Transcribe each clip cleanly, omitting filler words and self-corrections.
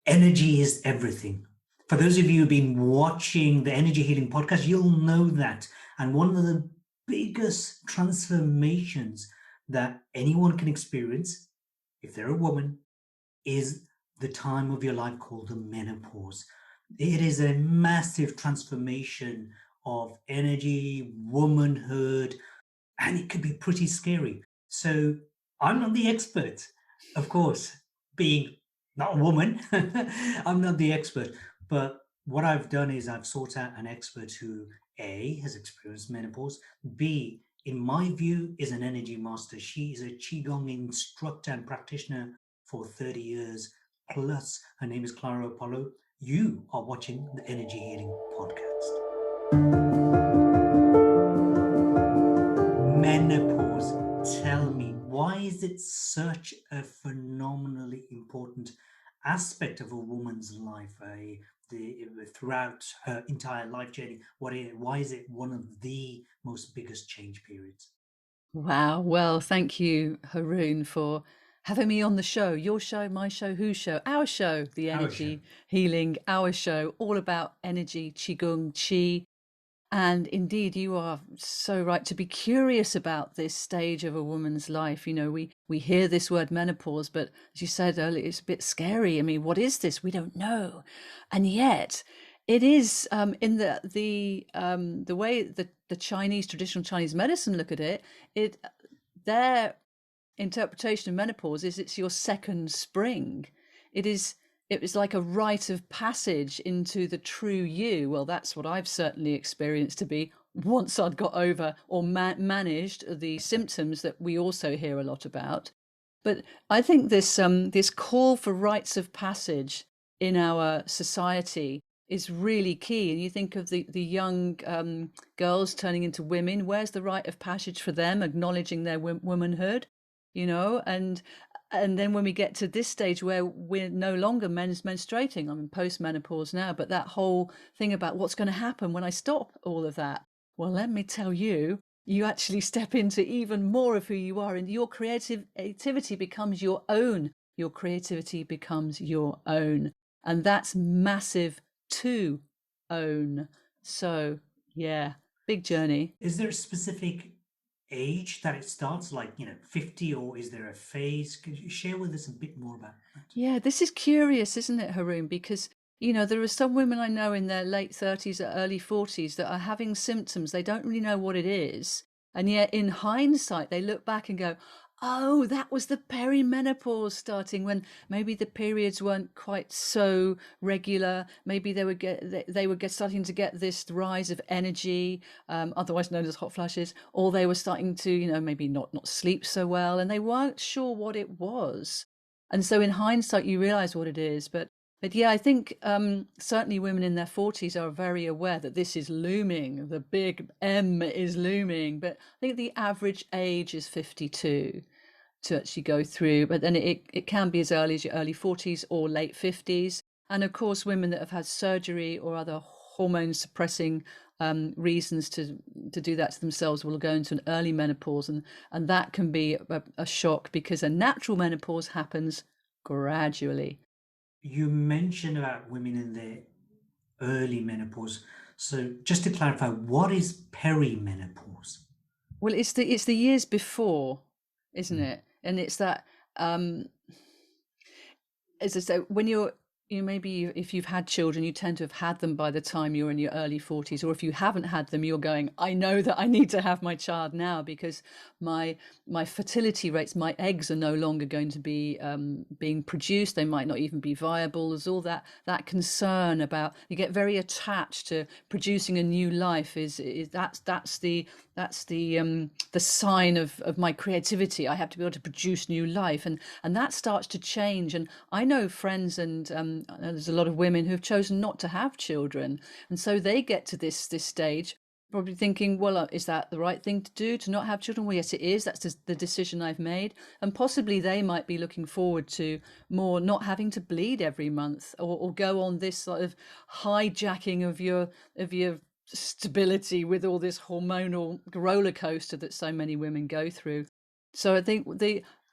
Energy is everything. For those of you who've been watching the Energy Healing podcast, you'll know that. And one of the biggest transformations that anyone can experience, if they're a woman, is the time of your life called the menopause. It is a massive transformation of energy, womanhood, and it could be pretty scary. So I'm not the expert, of course, being not a woman, I'm not the expert. But what I've done is I've sought out an expert who A has experienced menopause, B, in my view, is an energy master. She is a Qigong instructor and practitioner for 30 years plus. Her name is Clara Apollo. You are watching the Energy Healing Podcast. Menopause. Tell me, why is it such a phenomenally important aspect of a woman's life throughout her entire life journey? Why is it one of the most biggest change periods? Wow. Well, thank you, Haroon, for having me on the show. Your show, my show, whose show? Our show, The Our show. Energy Healing, our show, all about energy, Qigong, Qi. And indeed, you are so right to be curious about this stage of a woman's life. You know, we hear this word menopause, but as you said earlier, it's a bit scary. I mean, what is this? We don't know. And yet, it is in the way that the Chinese traditional Chinese medicine look at it. Their interpretation of menopause is it's your second spring. It is it was like a rite of passage into the true you. Well, that's what I've certainly experienced to be once I'd got over or managed the symptoms that we also hear a lot about. But I think this call for rites of passage in our society is really key. And you think of the young girls turning into women. Where's the rite of passage for them, acknowledging their womanhood? You know, and then when we get to this stage where we're no longer menstruating, I'm in post-menopause now, but that whole thing about what's going to happen when I stop all of that. Well, let me tell you, you actually step into even more of who you are, and your creativity becomes your own. Your creativity becomes your own. And that's massive to own. So, yeah, big journey. Is there a specific age that it starts, like, 50, or is there a phase? Could you share with us a bit more about that? Yeah, this is curious, isn't it, Haroon? Because, you know, there are some women I know in their late 30s or early 40s that are having symptoms. They don't really know what it is. And yet, in hindsight, they look back and go, oh, that was the perimenopause starting when maybe the periods weren't quite so regular. Maybe they were starting to get this rise of energy, otherwise known as hot flashes, or they were starting to, you know, maybe not sleep so well, and they weren't sure what it was. And so in hindsight, you realize what it is. But yeah, I think certainly women in their 40s are very aware that this is looming. The big M is looming. But I think the average age is 52 to actually go through. But then it can be as early as your early 40s or late 50s. And of course, women that have had surgery or other hormone suppressing reasons to do that to themselves will go into an early menopause. And that can be a shock because a natural menopause happens gradually. You mentioned about women in their early menopause. So just to clarify, what is perimenopause? Well, it's the years before, isn't it? And it's that as I say, when you maybe if you've had children, you tend to have had them by the time you're in your early 40s, or if you haven't had them, you're going, I know that I need to have my child now because my fertility rates, my eggs are no longer going to be being produced. They might not even be viable. There's all that concern about, you get very attached to producing a new life. That's the sign of my creativity. I have to be able to produce new life, and that starts to change. And I know friends, and there's a lot of women who have chosen not to have children, and so they get to this stage probably thinking, well, is that the right thing to do, to not have children? Well, yes, it is. That's the decision I've made. And possibly they might be looking forward to more not having to bleed every month, or go on this sort of hijacking of your stability with all this hormonal roller coaster that so many women go through. So I think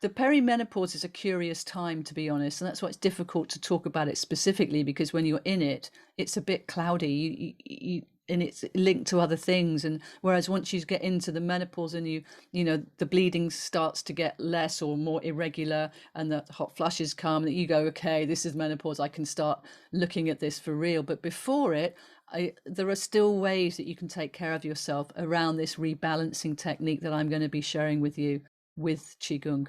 The perimenopause is a curious time, to be honest, and that's why it's difficult to talk about it specifically, because when you're in it, it's a bit cloudy. And it's linked to other things. And whereas once you get into the menopause and the bleeding starts to get less or more irregular, and the hot flushes come, that you go, okay, this is menopause. I can start looking at this for real. But before it, there are still ways that you can take care of yourself around this rebalancing technique that I'm going to be sharing with you with Qigong.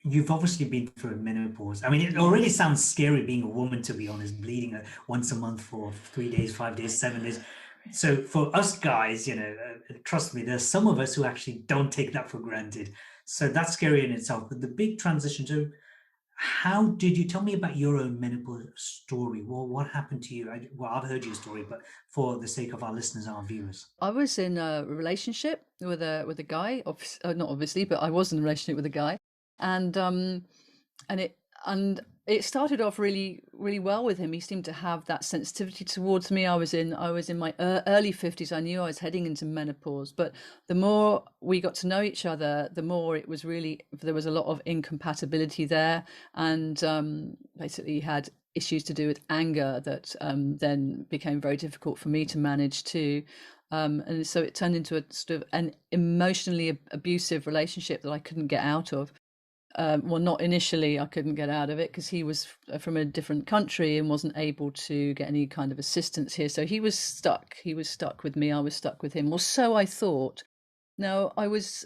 You've obviously been through a menopause. I mean, it already Yes. sounds scary being a woman, to be honest, bleeding once a month for 3 days, 5 days, 7 days. So for us guys, trust me, there's some of us who actually don't take that for granted. So that's scary in itself. But the big transition to how did you tell me about your own menopause story? Well, what happened to you? I've heard your story, but for the sake of our listeners, our viewers. I was in a relationship with a guy, not obviously, but I was in a relationship with a guy, and and it and it started off really really well with him. He seemed to have that sensitivity towards me. I was in my early 50s. I knew I was heading into menopause, but the more we got to know each other, the more it was really, there was a lot of incompatibility there, and basically he had issues to do with anger that then became very difficult for me to manage too. And so it turned into a sort of an emotionally abusive relationship that I couldn't get out of. Well, not initially, I couldn't get out of it because he was from a different country and wasn't able to get any kind of assistance here. So he was stuck. He was stuck with me. I was stuck with him. Or so I thought. Now, I was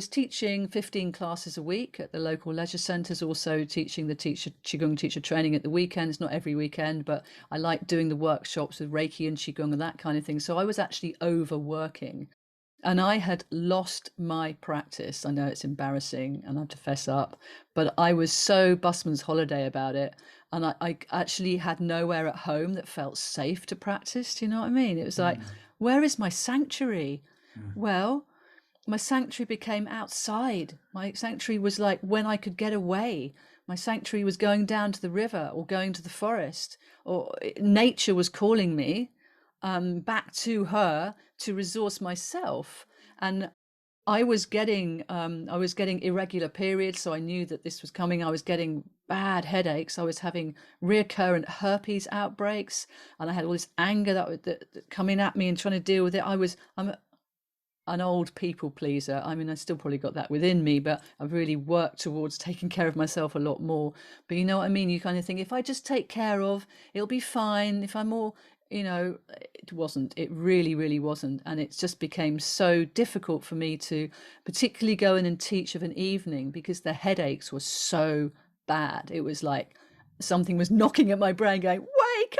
teaching 15 classes a week at the local leisure centres, also teaching the Qigong teacher training at the weekends, not every weekend, but I like doing the workshops with Reiki and Qigong and that kind of thing. So I was actually overworking, and I had lost my practice. I know it's embarrassing and I have to fess up, but I was so busman's holiday about it. And I actually had nowhere at home that felt safe to practice. Do you know what I mean? It was like, Mm, where is my sanctuary? mm, Well, my sanctuary became outside. My sanctuary was like when I could get away. My sanctuary was going down to the river or going to the forest, or nature was calling me back to her to resource myself. And I was getting irregular periods, so I knew that this was coming. I was getting bad headaches. I was having recurrent herpes outbreaks, and I had all this anger that coming at me and trying to deal with it. I'm an old people pleaser. I mean, I still probably got that within me, but I've really worked towards taking care of myself a lot more. But you know what I mean? You kind of think, if I just take care of, it'll be fine. If I'm more, it wasn't. It really, really wasn't. And it just became so difficult for me to particularly go in and teach of an evening because the headaches were so bad. It was like something was knocking at my brain going, wake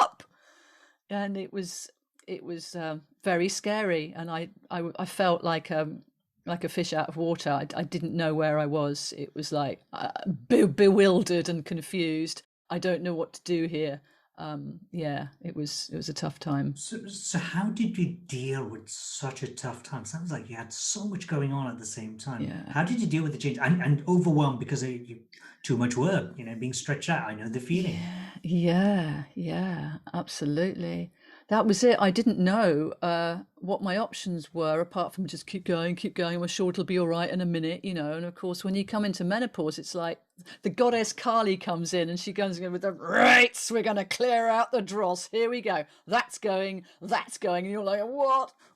up! And it was very scary, and I felt like a fish out of water. I didn't know where I was. It was like bewildered and confused. I don't know what to do here. Yeah, it was a tough time. so how did you deal with such a tough time? Sounds like you had so much going on at the same time. Yeah. How did you deal with the change and overwhelmed because of too much work, being stretched out? I know the feeling. Yeah, absolutely. That was it. I didn't know what my options were apart from just keep going. I'm sure it'll be all right in a minute, And of course, when you come into menopause, it's like the goddess Kali comes in and she comes in with the rights. We're going to clear out the dross. Here we go. That's going. That's going. And you're like,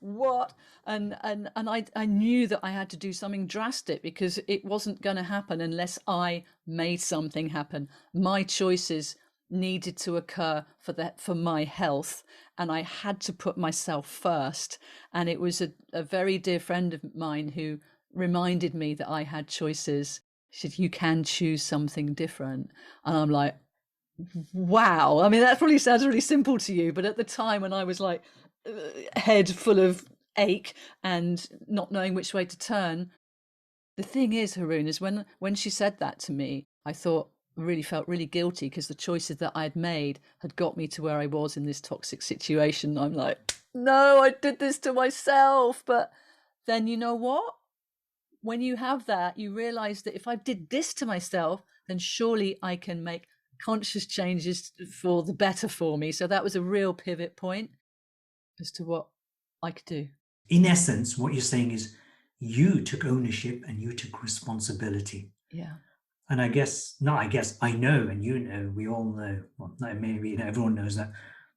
what? And I knew that I had to do something drastic because it wasn't going to happen unless I made something happen. My choices needed to occur for my health, and I had to put myself first. And it was a very dear friend of mine who reminded me that I had choices. She said, you can choose something different. And I'm like, wow. I mean, that probably sounds really simple to you, but at the time when I was like head full of ache and not knowing which way to turn, the thing is, Haroon, is when she said that to me, I thought, really felt really guilty because the choices that I'd made had got me to where I was in this toxic situation. I'm like, no, I did this to myself. But then you know what? When you have that, you realize that if I did this to myself, then surely I can make conscious changes for the better for me. So that was a real pivot point as to what I could do. In essence, what you're saying is you took ownership and you took responsibility. Yeah. And I know, and you know, we all know, well, no, maybe everyone knows that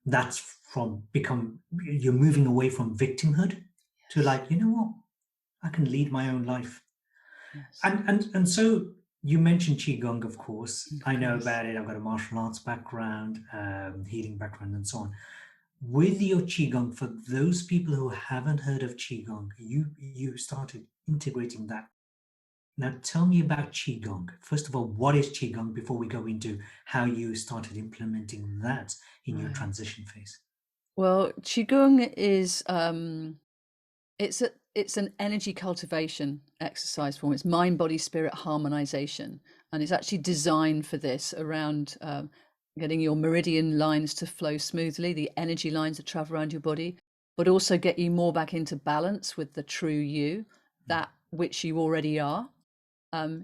that's you're moving away from victimhood to Yes. like, you know what, I can lead my own life. Yes. And so you mentioned Qigong, of course. Of I know course. about it. I've got a martial arts background, healing background, and so on. With your Qigong, for those people who haven't heard of Qigong, you started integrating that. Now tell me about Qigong. First of all, what is Qigong before we go into how you started implementing that in your Right. transition phase? Well, Qigong is it's an energy cultivation exercise form. It's mind, body, spirit harmonization, and it's actually designed for this around getting your meridian lines to flow smoothly, the energy lines that travel around your body, but also get you more back into balance with the true you, that which you already are.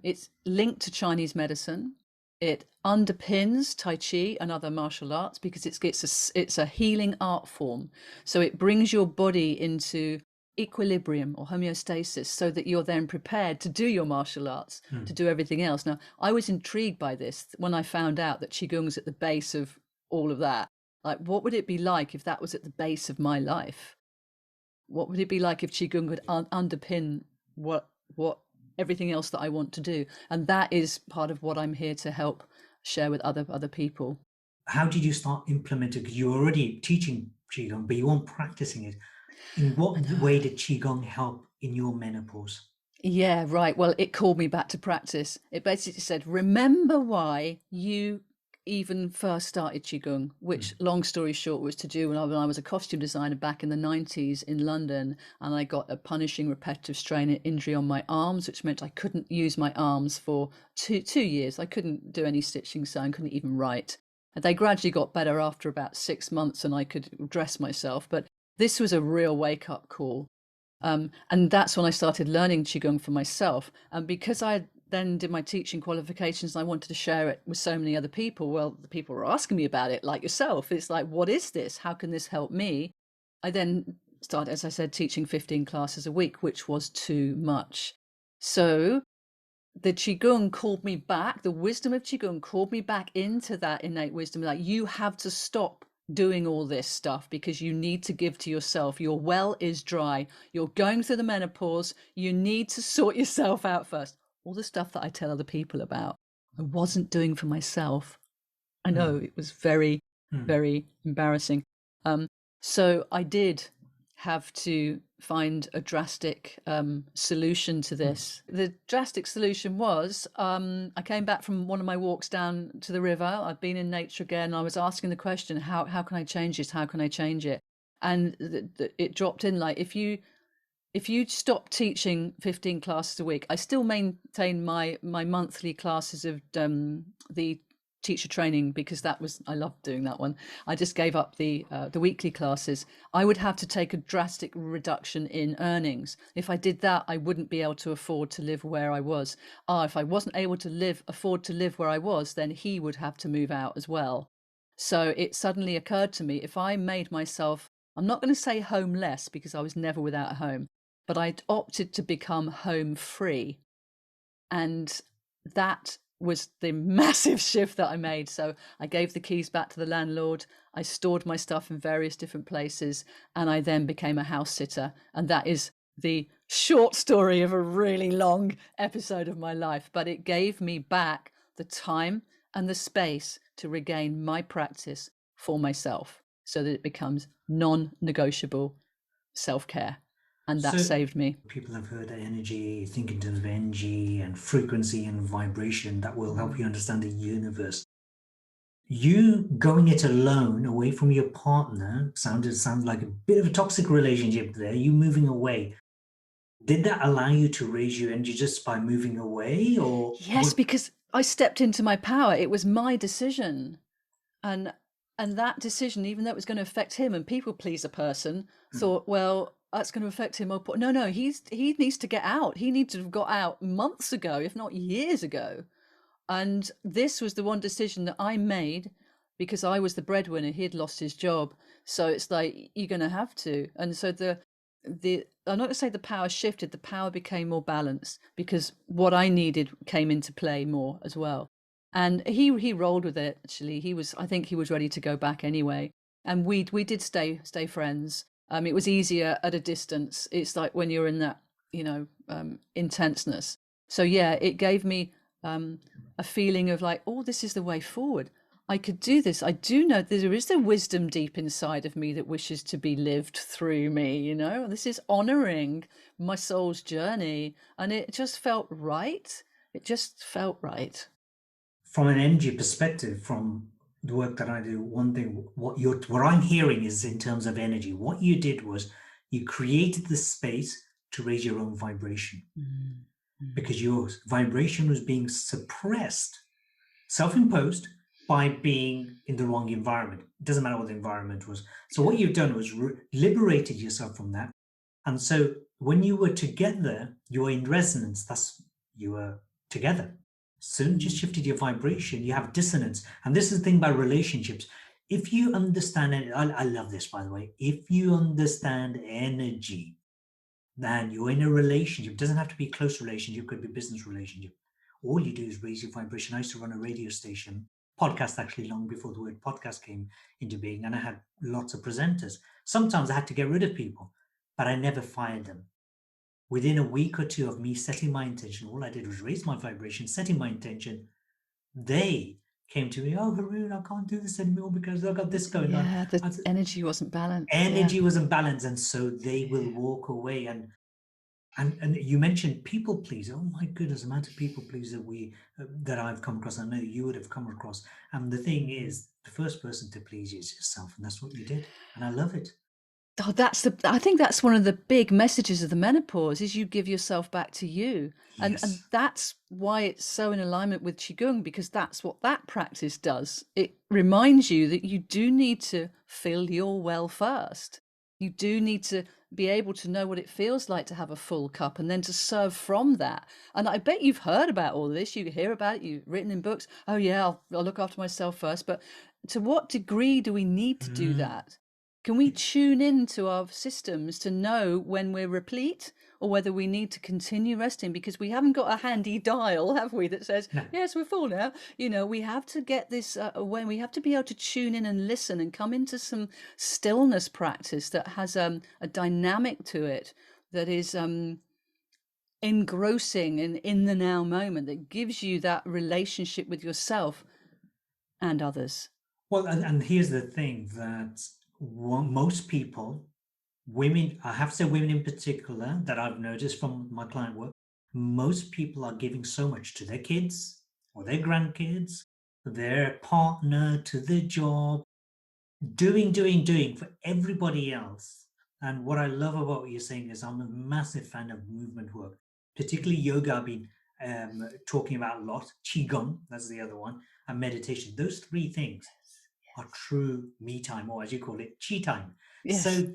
It's linked to Chinese medicine. It underpins Tai Chi and other martial arts because it's a healing art form. So it brings your body into equilibrium or homeostasis so that you're then prepared to do your martial arts, to Mm. do everything else. Now, I was intrigued by this when I found out that Qigong's at the base of all of that. Like, what would it be like if that was at the base of my life? What would it be like if Qigong could underpin what everything else that I want to do? And that is part of what I'm here to help share with other people. How did you start implementing? Because you're already teaching Qigong, but you weren't practicing it. In I what know. way did Qigong help in your menopause? Yeah, right. Well, it called me back to practice. It basically said, remember why you even first started Qigong, which, Mm. long story short, was to do when I was a costume designer back in the 90s in London. And I got a punishing repetitive strain injury on my arms, which meant I couldn't use my arms for two years. I couldn't do any stitching, sewing, couldn't even write. And they gradually got better after about 6 months and I could dress myself. But this was a real wake up call. And that's when I started learning Qigong for myself. And because I then did my teaching qualifications and I wanted to share it with so many other people, well, the people were asking me about it, like yourself. It's like, what is this? How can this help me? I then started, as I said, teaching 15 classes a week, which was too much. So the Qigong called me back, the wisdom of Qigong called me back into that innate wisdom. Like, you have to stop doing all this stuff because you need to give to yourself. Your well is dry. You're going through the menopause. You need to sort yourself out first. All the stuff that I tell other people about, I wasn't doing for myself. I know Mm. it was very, Mm. very embarrassing. Um, so I did have to find a drastic solution to Mm. this. The drastic solution was I came back from one of my walks down to the river. I'd been in nature again. I was asking the question, how can I change this? How can I change it? And it dropped in like, if you stop teaching 15 classes a week, I still maintain my monthly classes of the teacher training because I loved doing that one. I just gave up the weekly classes. I would have to take a drastic reduction in earnings. If I did that, I wouldn't be able to afford to live where I was. If I wasn't able to afford to live where I was, then he would have to move out as well. So it suddenly occurred to me, if I made myself, I'm not going to say homeless because I was never without a home, but I'd opted to become home free. And that was the massive shift that I made. So I gave the keys back to the landlord. I stored my stuff in various different places, and I then became a house sitter. And that is the short story of a really long episode of my life. But it gave me back the time and the space to regain my practice for myself so that it becomes non negotiable self care. And that So saved me. people have heard that energy, think in terms of energy and frequency and vibration that will help you understand the universe. You going it alone away from your partner sounds like a bit of a toxic relationship there. You moving away. Did that allow you to raise your energy just by moving away or Yes, what? because I stepped into my power. It was my decision. And that decision, even though it was going to affect him, and people pleaser person Mm. thought, well, that's going to affect him. No, he needs to get out. He needs to have got out months ago, if not years ago. And this was the one decision that I made because I was the breadwinner. He had lost his job. So it's like, you're going to have to. And so I'm not going to say the power shifted, the power became more balanced because what I needed came into play more as well. And he rolled with it. Actually, I think he was ready to go back anyway. And we did stay friends. It was easier at a distance. It's like when you're in that, intenseness. So yeah, it gave me a feeling of like, oh, this is the way forward. I could do this. I do know there is the wisdom deep inside of me that wishes to be lived through me. This is honoring my soul's journey. And it just felt right. It just felt right. From an energy perspective, from the work that I do, one thing, what I'm hearing is in terms of energy, what you did was you created the space to raise your own vibration because your vibration was being suppressed, self-imposed, by being in the wrong environment. It doesn't matter what the environment was. So what you've done was liberated yourself from that. And so when you were together, you were in resonance. You were together. Soon just shifted your vibration. You have dissonance. And this is the thing about relationships. If you understand it, I love this, by the way. If you understand energy, then you're in a relationship. It doesn't have to be a close relationship. It could be a business relationship. All you do is raise your vibration. I used to run a radio station, podcast actually, long before the word podcast came into being. And I had lots of presenters. Sometimes I had to get rid of people, but I never fired them. Within a week or two of me setting my intention, all I did was raise my vibration, setting my intention. They came to me, oh, Haroon, I can't do this anymore because I've got this going on. Yeah, the energy wasn't balanced. Energy wasn't balanced. And so they will walk away. And you mentioned people pleaser. Oh my goodness, the amount of people pleaser that I've come across. I know you would have come across. And the thing is, the first person to please you is yourself, and that's what you did. And I love it. Oh, I think that's one of the big messages of the menopause is you give yourself back to you. And Yes. that's why it's so in alignment with Qigong, because that's what that practice does. It reminds you that you do need to fill your well first. You do need to be able to know what it feels like to have a full cup and then to serve from that. And I bet you've heard about all this. You hear about it, you've written in books. Oh yeah, I'll look after myself first. But to what degree do we need to do that? Can we tune into our systems to know when we're replete or whether we need to continue resting? Because we haven't got a handy dial, have we, that says, No. yes, we're full now. We have to get this when we have to be able to tune in and listen and come into some stillness practice that has a dynamic to it that is engrossing and in the now moment, that gives you that relationship with yourself and others. Well, and here's the thing that most people, women, I have to say women in particular, that I've noticed from my client work, most people are giving so much to their kids or their grandkids, their partner, to their job, doing for everybody else. And what I love about what you're saying is I'm a massive fan of movement work, particularly yoga. I've been talking about a lot. Qigong, that's the other one, and meditation. Those three things are true me time, or as you call it, chi time. Yes. So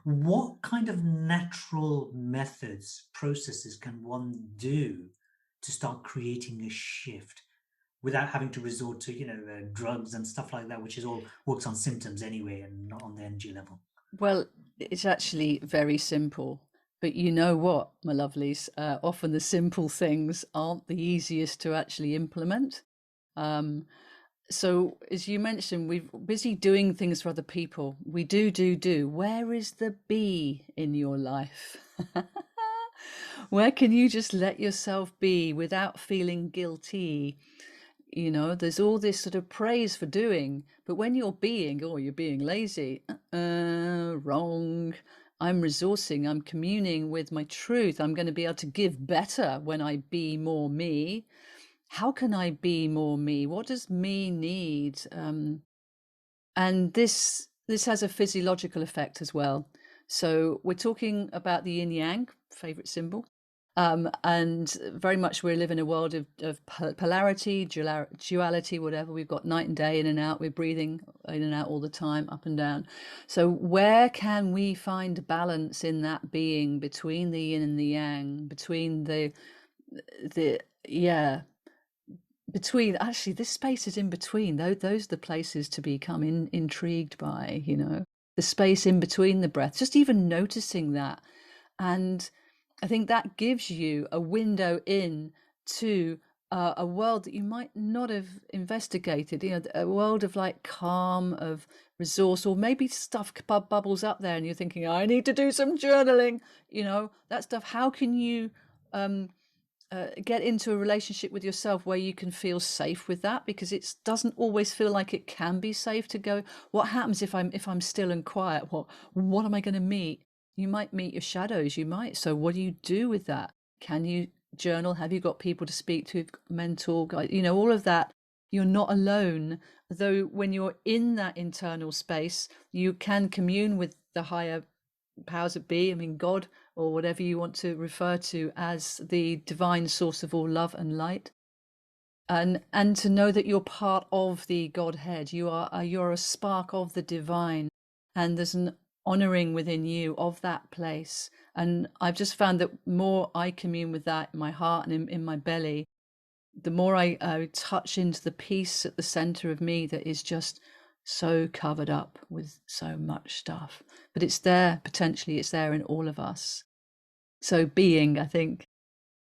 what kind of natural methods, processes can one do to start creating a shift without having to resort to drugs and stuff like that, which is all works on symptoms anyway and not on the energy level? Well, it's actually very simple. But you know what, my lovelies? Often the simple things aren't the easiest to actually implement. So, as you mentioned, we're busy doing things for other people. We do. Where is the be in your life? Where can you just let yourself be without feeling guilty? There's all this sort of praise for doing, but when you're being, or you're being lazy, wrong. I'm resourcing, I'm communing with my truth. I'm going to be able to give better when I be more me. How can I be more me? What does me need? And this has a physiological effect as well. So we're talking about the yin yang, favorite symbol. And very much we live in a world of polarity, duality, whatever. We've got night and day, in and out. We're breathing in and out all the time, up and down. So where can we find balance in that being between the yin and the yang, between between actually this space is in between. Those are the places to become intrigued by, the space in between the breath, just even noticing that. And I think that gives you a window in to a world that you might not have investigated, a world of like calm, of resource, or maybe stuff bubbles up there and you're thinking, I need to do some journaling, that stuff. How can you get into a relationship with yourself where you can feel safe with that? Because it doesn't always feel like it can be safe to go, what happens if I'm still and quiet? What am I going to meet? You might meet your shadows, so what do you do with that? Can you journal? Have you got people to speak to, mentor guide, all of that? You're not alone, though. When you're in that internal space, you can commune with the higher powers that be, God, or whatever you want to refer to as the divine source of all love and light. And to know that you're part of the Godhead, you're a spark of the divine, and there's an honoring within you of that place. And I've just found that more I commune with that in my heart and in my belly, the more I touch into the peace at the center of me that is just so covered up with so much stuff. But it's there, potentially, it's there in all of us. So being, I think,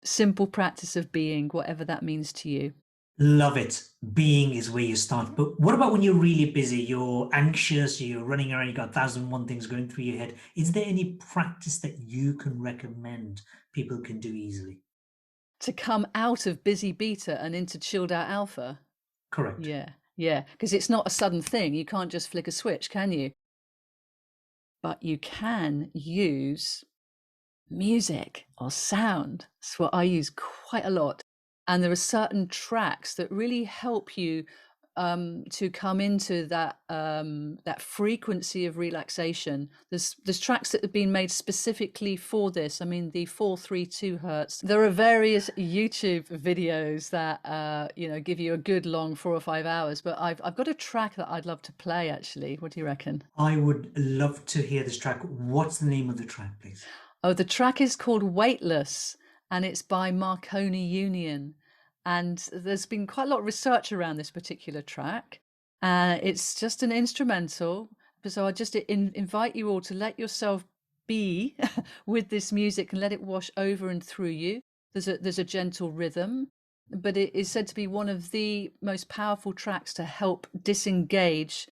simple practice of being, whatever that means to you. Love it. Being is where you start. But what about when you're really busy, you're anxious, you're running around, you've got 1,001 things going through your head? Is there any practice that you can recommend people can do easily? To come out of busy beta and into chilled out alpha. Correct. Yeah, because it's not a sudden thing. You can't just flick a switch, can you? But you can use music or sound. That's what I use quite a lot. And there are certain tracks that really help you to come into that frequency of relaxation. There's tracks that have been made specifically for this. The 432 hertz. There are various YouTube videos that give you a good long 4 or 5 hours. But I've got a track that I'd love to play. Actually, what do you reckon? I would love to hear this track. What's the name of the track, please? Oh, the track is called Weightless, and it's by Marconi Union. And there's been quite a lot of research around this particular track. It's just an instrumental. So I just invite you all to let yourself be with this music and let it wash over and through you. There's a gentle rhythm, but it is said to be one of the most powerful tracks to help disengage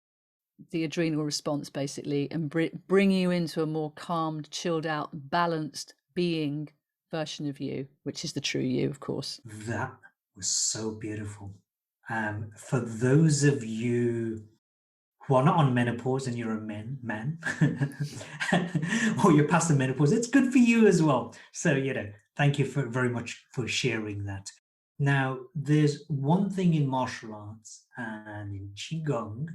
the adrenal response, basically, and bring you into a more calmed, chilled out, balanced being version of you, which is the true you, of course. That was so beautiful. For those of you who are not on menopause and you're a man, or you're past the menopause, it's good for you as well. So, thank you very much for sharing that. Now, there's one thing in martial arts and in Qigong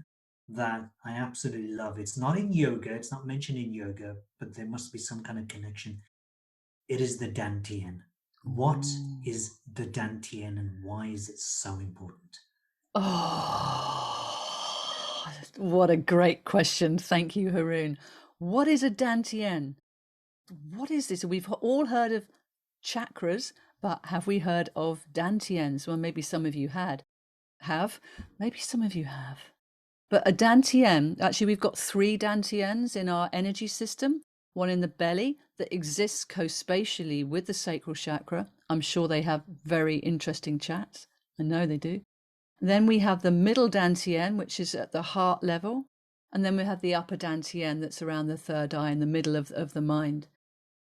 that I absolutely love. It's not in yoga, it's not mentioned in yoga, but there must be some kind of connection. It is the Dan Tien. What is the Dan Tien and why is it so important? Oh, what a great question. Thank you, Haroon. What is a Dan Tien? What is this? We've all heard of chakras, but have we heard of Dan Tiens? Well, maybe some of you have. Maybe some of you have. But a Dan Tien, actually, we've got 3 Dan Tiens in our energy system. One in the belly that exists co-spatially with the sacral chakra. I'm sure they have very interesting chats. I know they do. Then we have the middle Dan Tien, which is at the heart level. And then we have the upper Dan Tien that's around the third eye in the middle of the mind.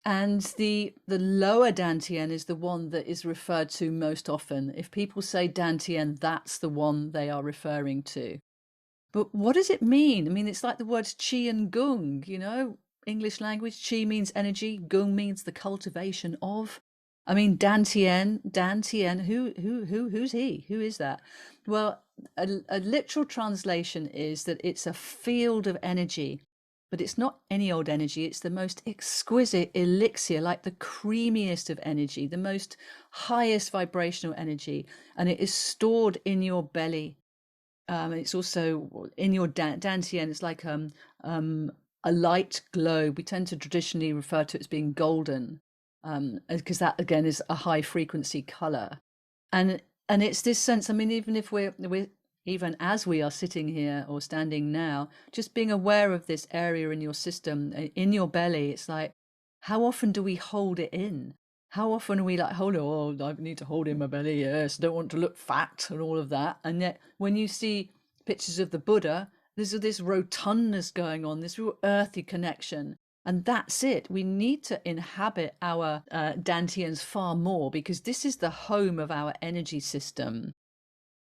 And the lower Dan Tien is the one that is referred to most often. If people say Dan Tien, that's the one they are referring to. But what does it mean? It's like the words Qi and Gung, English language. Qi means energy, Gung means the cultivation of. Dan Tien, who's he? Who is that? Well, a literal translation is that it's a field of energy, but it's not any old energy. It's the most exquisite elixir, like the creamiest of energy, the most highest vibrational energy, and it is stored in your belly. It's also in your Dan Tien. It's like a light globe. We tend to traditionally refer to it as being golden, because that again is a high frequency color, and it's this sense. Even if we're even as we are sitting here or standing now, just being aware of this area in your system, in your belly, it's like how often do we hold it in? How often are we like, hold on, oh, I need to hold in my belly, yes, don't want to look fat and all of that. And yet when you see pictures of the Buddha, there's this rotundness going on, this real earthy connection. And that's it. We need to inhabit our dantians far more, because this is the home of our energy system.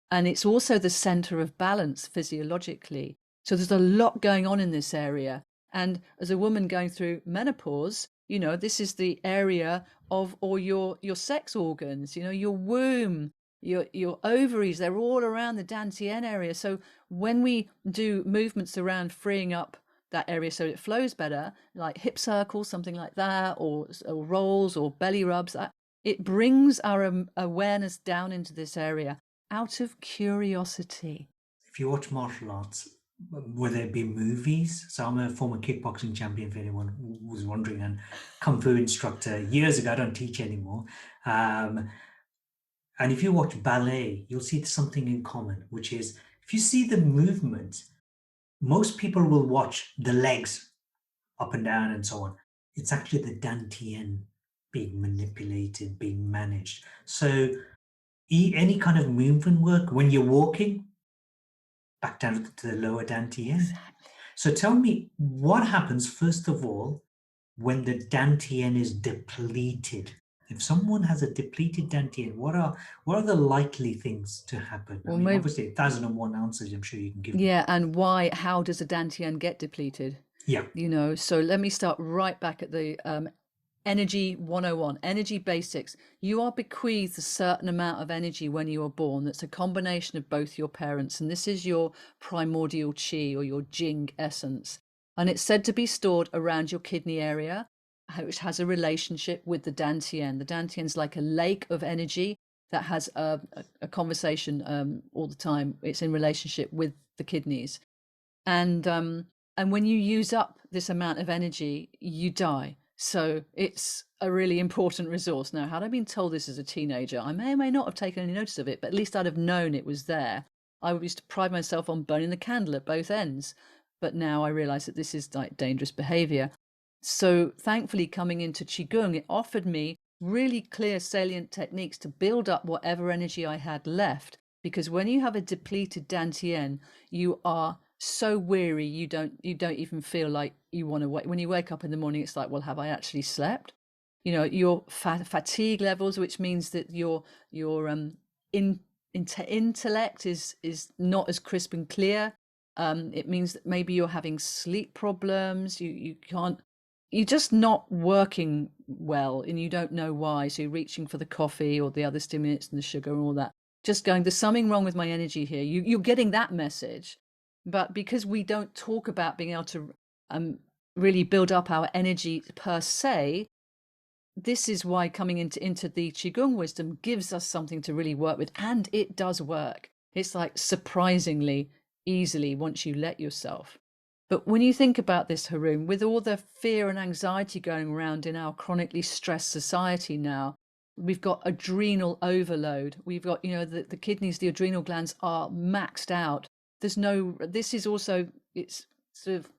And it's also the center of balance physiologically. So there's a lot going on in this area. And as a woman going through menopause, you know, this is the area of all your sex organs, you know, your womb, your ovaries, they're all around the dantian area. So when we do movements around freeing up that area so it flows better, like hip circles, something like that, or rolls or belly rubs, it brings our awareness down into this area out of curiosity. If you watch martial arts, whether it be movies, so I'm a former kickboxing champion, for anyone who was wondering, and kung fu instructor years ago. I don't teach anymore. And if you watch ballet, you'll see something in common, which is if you see the movement, most people will watch the legs up and down and so on. It's actually the dantian being manipulated, being managed. So any kind of movement work, when you're walking, back down to the lower dantian. Exactly. So tell me, what happens first of all when the dantian is depleted? If someone has a depleted dantian, what are the likely things to happen? I Well, mean, maybe, obviously, 1,001 answers I'm sure you can give me. yeah, and why? How does a dantian get depleted? Yeah. You know, so let me start right back at the energy 101, energy basics. You are bequeathed a certain amount of energy when you are born. That's a combination of both your parents, and this is your primordial chi, or your jing essence. And it's said to be stored around your kidney area, which has a relationship with the dantian. The dantian is like a lake of energy that has a conversation all the time. It's in relationship with the kidneys. And when you use up this amount of energy, you die. So it's a really important resource. Now, had I been told this as a teenager, I may or may not have taken any notice of it, but at least I'd have known it was there. I used to pride myself on burning the candle at both ends, but now I realize that this is like dangerous behavior. So thankfully, coming into Qigong, it offered me really clear, salient techniques to build up whatever energy I had left. Because when you have a depleted dantian, you are so weary, you don't even feel like you want to wake. When you wake up in the morning, it's like, well, have I actually slept? You know, your fatigue levels, which means that your intellect is not as crisp and clear. It means that maybe you're having sleep problems. You can't, you're just not working well, and you don't know why. So you're reaching for the coffee or the other stimulants and the sugar and all that. Just going, there's something wrong with my energy here. You're getting that message. But because we don't talk about being able to really build up our energy per se, this is why coming into the Qigong wisdom gives us something to really work with. And it does work. It's like surprisingly easily once you let yourself. But when you think about this, Haroon, with all the fear and anxiety going around in our chronically stressed society now, we've got adrenal overload. We've got, you know, the kidneys, the adrenal glands are maxed out. There's no, this is also, it's sort of,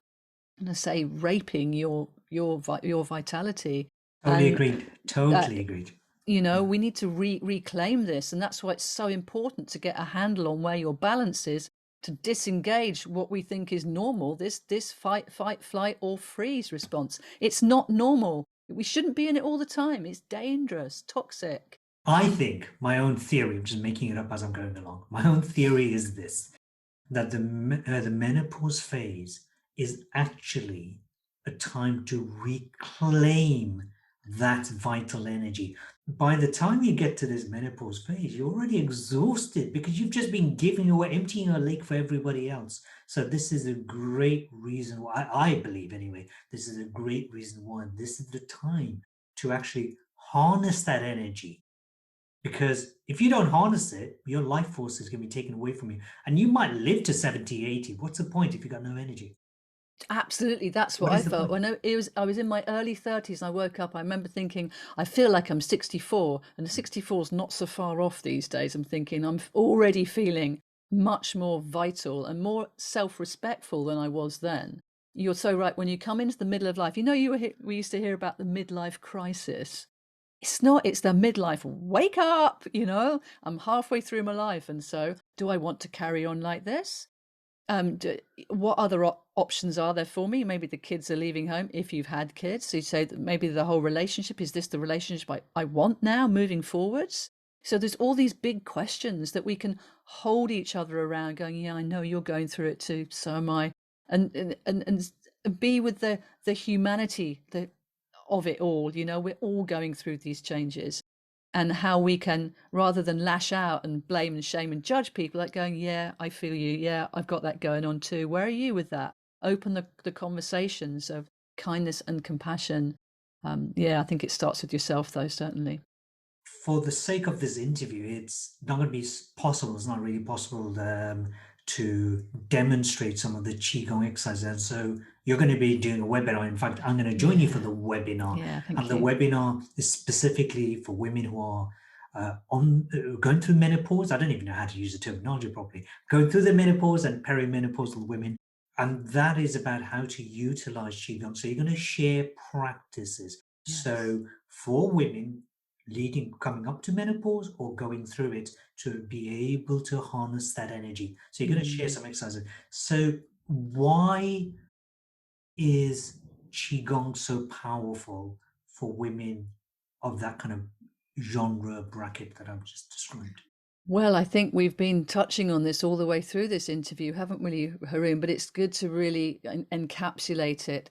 I'm going to say, raping your vitality. Totally And agreed. Totally agreed. you know, we need to reclaim this, and that's why it's so important to get a handle on where your balance is, to disengage what we think is normal, this fight, flight, or freeze response. It's not normal. We shouldn't be in it all the time. It's dangerous, toxic. I think my own theory, I'm just making it up as I'm going along. My own theory is this, that the menopause phase is actually a time to reclaim that vital energy. By the time you get to this menopause phase, you're already exhausted because you've just been giving away, emptying your lake for everybody else. So this is a great reason why, I believe anyway, this is a great reason why this is the time to actually harness that energy. Because if you don't harness it, your life force is going to be taken away from you. And you might live to 70, 80. What's the point if you got no energy? Absolutely, that's what What I is the felt. point? I was in my early 30s and I woke up. I remember thinking, I feel like I'm 64, and the 64 is not so far off these days. I'm thinking I'm already feeling much more vital and more self-respectful than I was then. You're so right. When you come into the middle of life, we used to hear about the midlife crisis. It's not, it's the midlife wake up, I'm halfway through my life. And so do I want to carry on like this? What other options are there for me? Maybe the kids are leaving home if you've had kids. So you say that maybe the whole relationship, is this the relationship I want now moving forwards? So there's all these big questions that we can hold each other around going, yeah, I know you're going through it too. So am I. And be with the humanity of it all. We're all going through these changes, and how we can, rather than lash out and blame and shame and judge people, like going, yeah, I feel you, yeah, I've got that going on too, where are you with that? Open the conversations of kindness and compassion. Yeah, I think it starts with yourself though, certainly. For the sake of this interview, it's not going to be possible. It's not really possible to demonstrate some of the Qigong exercises. And so you're going to be doing a webinar. In fact, I'm going to join you for Yeah, the webinar. yeah, And thank the you. webinar is specifically for women who are going through menopause. I don't even know how to use the terminology properly. Going through the menopause and perimenopausal women. And that is about how to utilize Qigong. So you're going to share practices. Yes. So for women, coming up to menopause or going through it, to be able to harness that energy. So you're going to share Mm. some exercises. So why is qigong so powerful for women of that kind of genre bracket that I've just described? Well, I think we've been touching on this all the way through this interview, haven't we, Haroon? But it's good to really encapsulate it.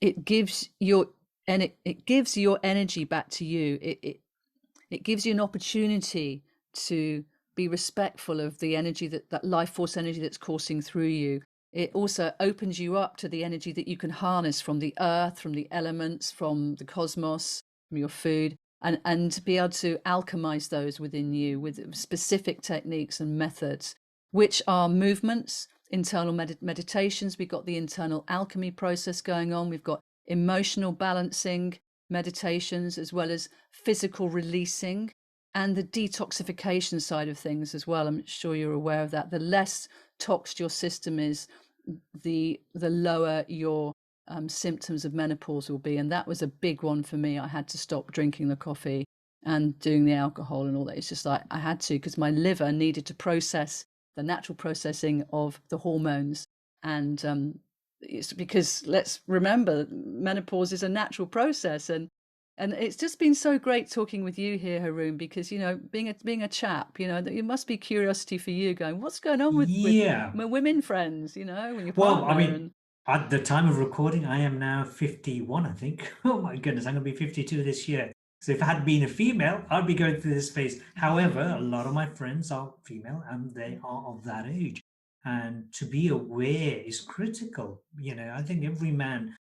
It gives it gives your energy back to you. It gives you an opportunity to be respectful of the energy, that life force energy that's coursing through you. It also opens you up to the energy that you can harness from the earth, from the elements, from the cosmos, from your food, and be able to alchemize those within you with specific techniques and methods, which are movements, internal meditations. We've got the internal alchemy process going on. We've got emotional balancing meditations, as well as physical releasing and the detoxification side of things as well. I'm sure you're aware of that. The less toxed your system is, the lower your symptoms of menopause will be. And that was a big one for me. I had to stop drinking the coffee and doing the alcohol and all that. It's just like I had to, because my liver needed to process the natural processing of the hormones. And it's because, let's remember, menopause is a natural process. And it's just been so great talking with you here, Haroon, because being a chap, it must be curiosity for you, going, what's going on with Yeah. my women friends, and your Well, I partner. mean, And at the time of recording, I am now 51, I think. Oh my goodness, I'm going to be 52 this year. So if I had been a female, I'd be going through this phase. However, a lot of yes, my friends are female and they are of that age. And to be aware is critical. I think every man,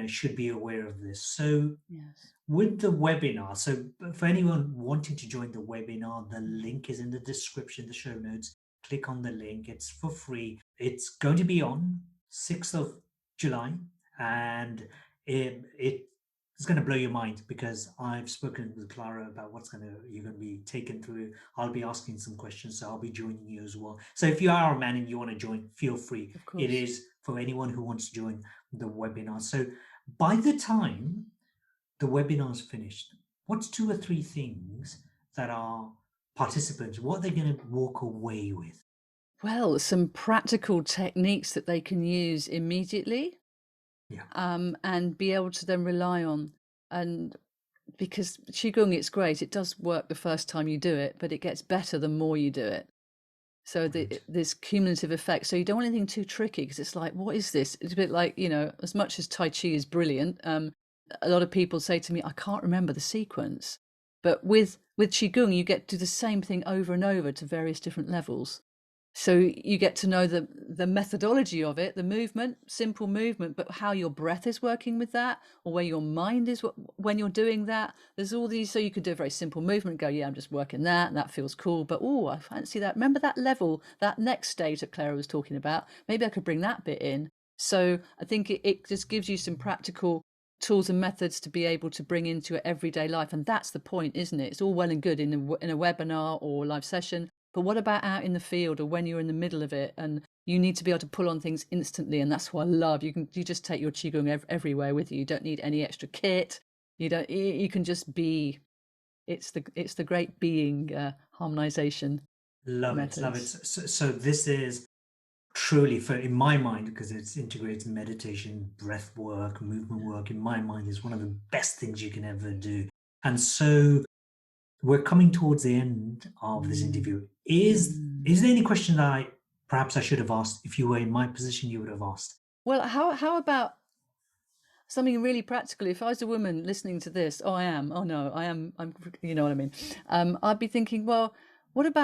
should be aware of this. So yes. with the webinar, so for anyone wanting to join the webinar, the Mm. link is in the description, the show notes. Click on the link. It's for free. It's going to be on 6th of July, and it's going to blow your mind because I've spoken with Clara about you're going to be taken through. I'll be asking some questions, so I'll be joining you as well. So if you are a man and you want to join, feel free. Of It course. is for anyone who wants to join the webinar. So by the time the webinar's finished, what's two or three things that our participants, what are they going to walk away with? Well, some practical techniques that they can use immediately, Yeah, and be able to then rely on. And because Qigong, it's great, it does work the first time you do it, but it gets better the more you do it. So right. there's cumulative effect. So you don't want anything too tricky, because it's like, what is this? It's a bit like, as much as Tai Chi is brilliant, a lot of people say to me, I can't remember the sequence. But with Qigong, you get to do the same thing over and over to various different levels. So you get to know the methodology of it, the movement, simple movement, but how your breath is working with that, or where your mind is when you're doing that. There's all these, so you could do a very simple movement, go, yeah, I'm just working that, and that feels cool. But oh, I fancy that. Remember that level, that next stage that Clara was talking about? Maybe I could bring that bit in. So I think it just gives you some practical tools and methods to be able to bring into your everyday life. And that's the point, isn't it? It's all well and good in a webinar or live session, But what about out in the field or when you're in the middle of it and you need to be able to pull on things instantly? And that's what I love. You just take your qigong everywhere with you. You don't need any extra kit. You can just be. It's the great being harmonization Love it, love it. methods. So this is truly, for in my mind, because it's integrates meditation, breath work, movement work, in my mind is one of the best things you can ever do. And so we're coming towards the end of this Mm. interview. Is Mm. is there any question that perhaps I should have asked? If you were in my position, you would have asked? Well, how about something really practical? If I was a woman listening to this, oh, I am. Oh no, I am. You know what I mean. I'd be thinking, well, what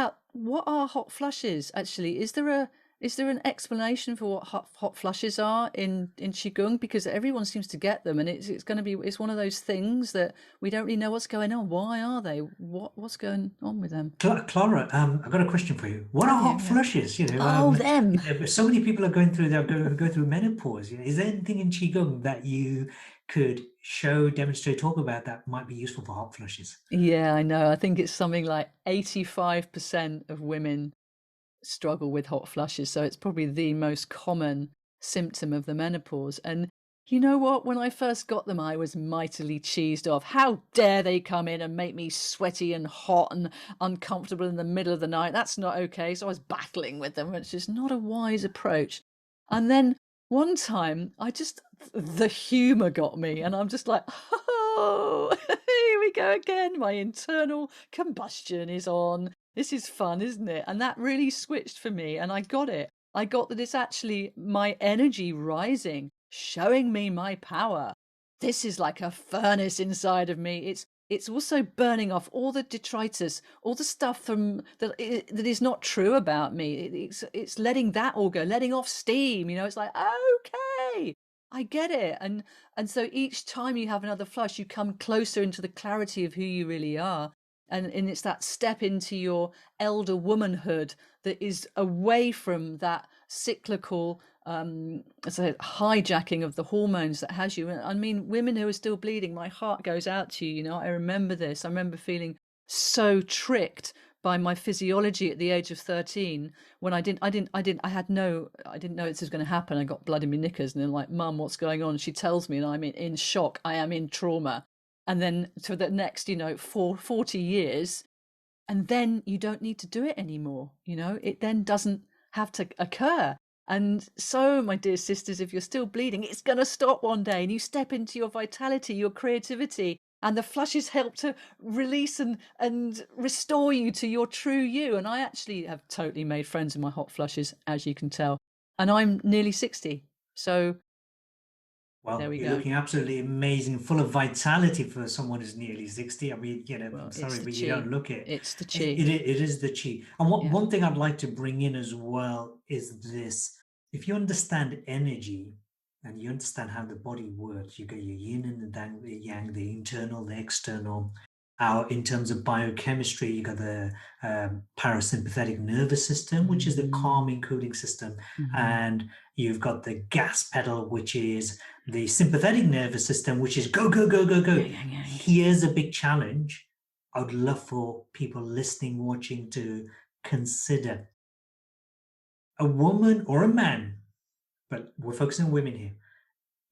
are hot flushes? Actually, is there an explanation for what hot flushes are in qigong? Because everyone seems to get them, and it's going to be it's one of those things that we don't really know what's going on. Why are they? What's going on with them? Clara, I've got a question for you. What are Oh yeah, hot yeah. flushes? Oh, them. So many people are going through go through menopause. Is there anything in Qigong that you could show, demonstrate, talk about that might be useful for hot flushes? Yeah, I know. I think it's something like 85% of women struggle with hot flushes. So it's probably the most common symptom of the menopause. And you know what? When I first got them, I was mightily cheesed off. How dare they come in and make me sweaty and hot and uncomfortable in the middle of the night? That's not okay. So I was battling with them, which is not a wise approach. And then one time, the humor got me, and I'm just like, oh, here we go again. My internal combustion is on. This is fun, isn't it? And that really switched for me, and I got it. I got that it's actually my energy rising, showing me my power. This is like a furnace inside of me. It's also burning off all the detritus, all the stuff that is not true about me. It's letting that all go, letting off steam. It's like, okay, I get it. And so each time you have another flush, you come closer into the clarity of who you really are. And it's that step into your elder womanhood that is away from that cyclical so hijacking of the hormones that has you. I mean, women who are still bleeding, my heart goes out to you. I remember this. I remember feeling so tricked by my physiology at the age of 13 when I didn't I had no I didn't know this was going to happen. I got blood in my knickers and then like, Mum, what's going on? She tells me and I'm in shock. I am in trauma. And then for the next 40 years, and then you don't need to do it anymore. It then doesn't have to occur. And so, my dear sisters, if you're still bleeding, it's going to stop one day, and you step into your vitality, your creativity, and the flushes help to release and restore you to your true you. And I actually have totally made friends with my hot flushes, as you can tell. And I'm nearly 60. So there Well, we you're go. looking absolutely amazing, full of vitality for someone who's nearly 60. I mean, Well, I'm it's sorry, the but you don't chi. look it. It's the It, chi. it, it is the chi. And Yeah. one thing I'd like to bring in as well is this. If you understand energy and you understand how the body works, you get your yin and the yang, the internal, the external. In terms of biochemistry, you got the parasympathetic nervous system, which is the Mm-hmm. calming, cooling system, Mm-hmm. and you've got the gas pedal, which is the sympathetic nervous system, which is go, go, go, go, go. Yang, yang, yang. Here's a big challenge. I would love for people listening, watching to consider a woman or a man, but we're focusing on women here.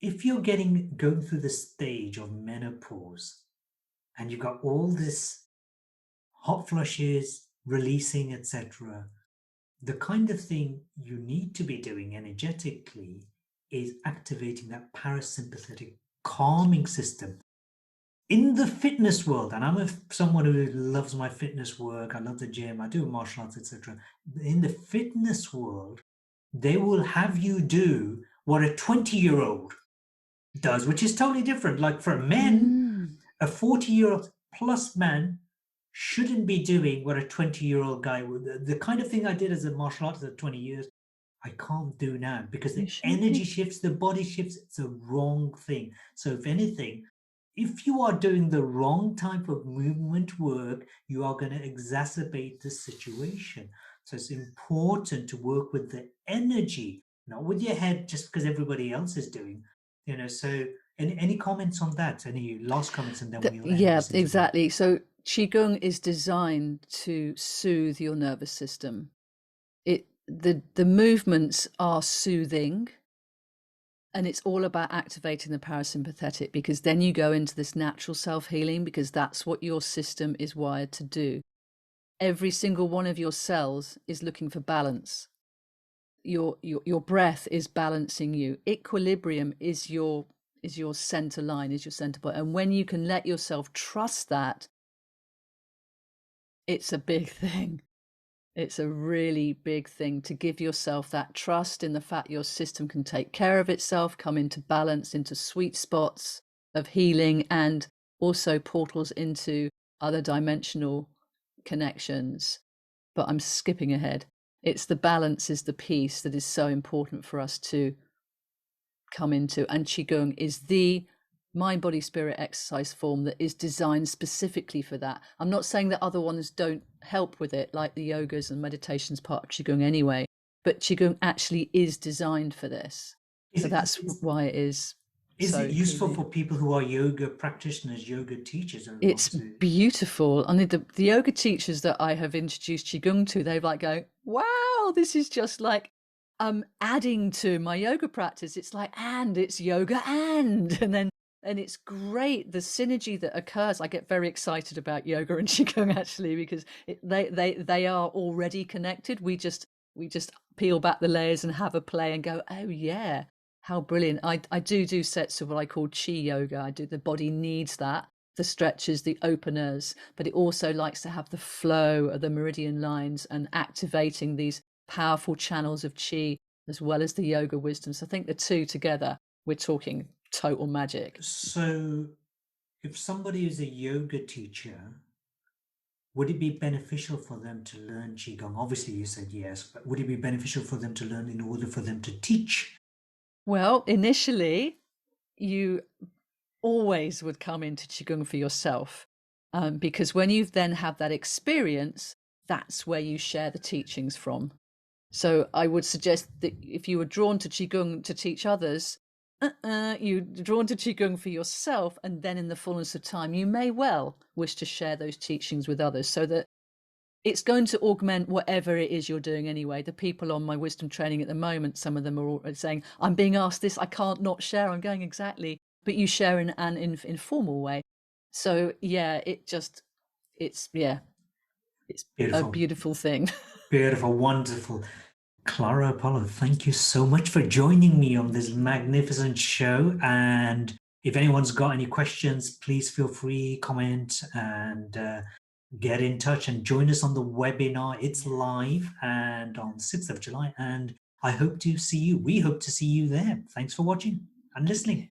If you're going through the stage of menopause and you've got all this hot flushes, releasing, etc., the kind of thing you need to be doing energetically is activating that parasympathetic calming system. In the fitness world, and someone who loves my fitness work, I love the gym, I do martial arts, etc. In the fitness world, they will have you do what a 20-year-old does, which is totally different. Like for men, Mm. a 40-year-old plus man shouldn't be doing what a 20-year-old guy would. The kind of thing I did as a martial artist at 20 years, I can't do now because You the shouldn't energy be. shifts, the body shifts. It's a wrong thing. So, if anything, if you are doing the wrong type of movement work, you are going to exacerbate the situation. So, it's important to work with the energy, not with your head, just because everybody else is doing. So any comments on that? Any last comments, and then we'll end Yeah, this interview. exactly. So Qigong is designed to soothe your nervous system. The movements are soothing, and it's all about activating the parasympathetic, because then you go into this natural self-healing, because that's what your system is wired to do. Every single one of your cells is looking for balance. Your breath is balancing you. Equilibrium is your center line, is your center point. And when you can let yourself trust that, it's a big thing. It's a really big thing to give yourself that trust in the fact your system can take care of itself, come into balance, into sweet spots of healing, and also portals into other dimensional connections. But I'm skipping ahead. It's the balance, is the piece that is so important for us to come into. And Qigong is the mind, body, spirit exercise form that is designed specifically for that. I'm not saying that other ones don't help with it, like the yogas and meditations part of Qigong anyway, but Qigong actually is designed for this. So that's why it is. Is it useful convenient for people who are yoga practitioners, yoga teachers? It's beautiful. I mean, the yoga teachers that I have introduced Qigong to, they've like go, wow, this is just like adding to my yoga practice. It's like, and it's yoga and it's great, the synergy that occurs. I get very excited about yoga and Qigong actually, because they are already connected. We just peel back the layers and have a play and go, oh yeah, how brilliant. I do sets of what I call Qi yoga. I do, the body needs that, the stretches, the openers, but it also likes to have the flow of the meridian lines and activating these powerful channels of Qi, as well as the yoga wisdom. So I think the two together, we're talking total magic. So if somebody is a yoga teacher, would it be beneficial for them to learn Qigong? Obviously, you said yes, but would it be beneficial for them to learn in order for them to teach? Well, initially, you always would come into Qigong for yourself, because when you then have that experience, that's where you share the teachings from. So I would suggest that if you were drawn to Qigong to teach others, you're drawn to Qigong for yourself, and then in the fullness of time, you may well wish to share those teachings with others, so that it's going to augment whatever it is you're doing anyway. The people on my wisdom training at the moment, some of them are all saying, I'm being asked this, I can't not share. I'm going, exactly. But you share in an informal way. So yeah, it's Beautiful. a beautiful thing. Beautiful, wonderful. Clara Apollo, thank you so much for joining me on this magnificent show. And if anyone's got any questions, please feel free, comment, and get in touch and join us on the webinar. It's live and on 6th of July. And I hope to see you. We hope to see you there. Thanks for watching and listening.